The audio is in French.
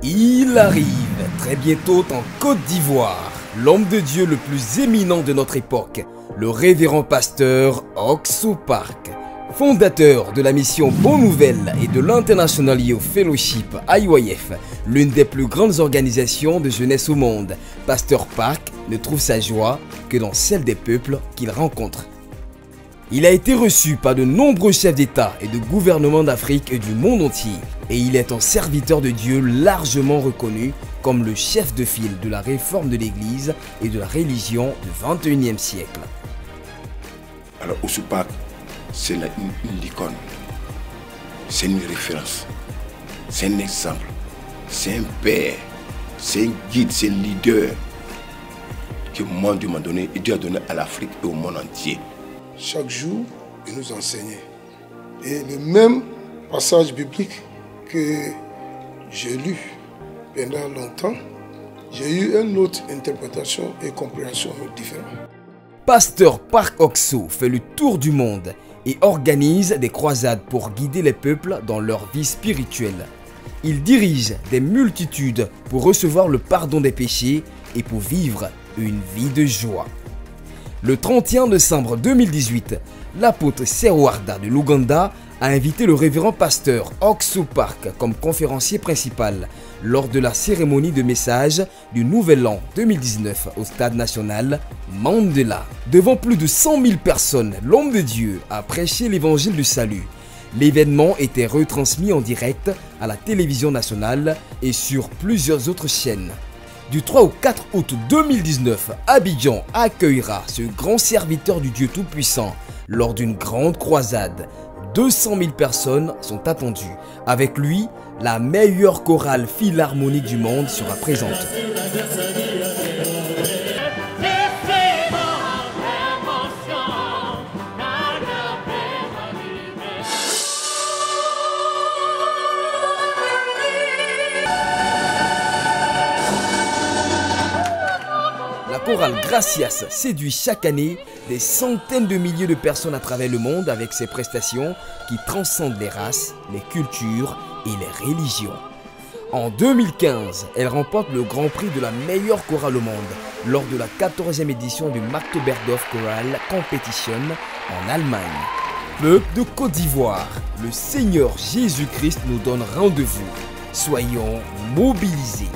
Il arrive très bientôt en Côte d'Ivoire, l'homme de Dieu le plus éminent de notre époque, le révérend pasteur Oxo Park, fondateur de la mission Bonne Nouvelle et de l'International Youth Fellowship IYF, l'une des plus grandes organisations de jeunesse au monde. Pasteur Park ne trouve sa joie que dans celle des peuples qu'il rencontre. Il a été reçu par de nombreux chefs d'État et de gouvernements d'Afrique et du monde entier, et il est un serviteur de Dieu largement reconnu comme le chef de file de la réforme de l'Église et de la religion du XXIe siècle. Alors Oxo Park, c'est une icône, c'est une référence, c'est un exemple, c'est un père, c'est un guide, c'est un leader que moi Dieu m'a donné et Dieu a donné à l'Afrique et au monde entier. Chaque jour, il nous enseignait. Et le même passage biblique que j'ai lu pendant longtemps, j'ai eu une autre interprétation et compréhension différente. Pasteur Park Oxo fait le tour du monde et organise des croisades pour guider les peuples dans leur vie spirituelle. Il dirige des multitudes pour recevoir le pardon des péchés et pour vivre une vie de joie. Le 31 décembre 2018, l'apôtre Serwarda de l'Ouganda a invité le révérend pasteur Oxo Park comme conférencier principal lors de la cérémonie de message du Nouvel An 2019 au stade national Mandela. Devant plus de 100 000 personnes, l'homme de Dieu a prêché l'évangile du salut. L'événement était retransmis en direct à la télévision nationale et sur plusieurs autres chaînes. Du 3 au 4 août 2019, Abidjan accueillera ce grand serviteur du Dieu Tout-Puissant lors d'une grande croisade. 200 000 personnes sont attendues. Avec lui, la meilleure chorale philharmonique du monde sera présente. La chorale Gracias séduit chaque année des centaines de milliers de personnes à travers le monde avec ses prestations qui transcendent les races, les cultures et les religions. En 2015, elle remporte le Grand Prix de la meilleure chorale au monde lors de la 14e édition du Magdeburg Choral Competition en Allemagne. Peuple de Côte d'Ivoire, le Seigneur Jésus-Christ nous donne rendez-vous. Soyons mobilisés.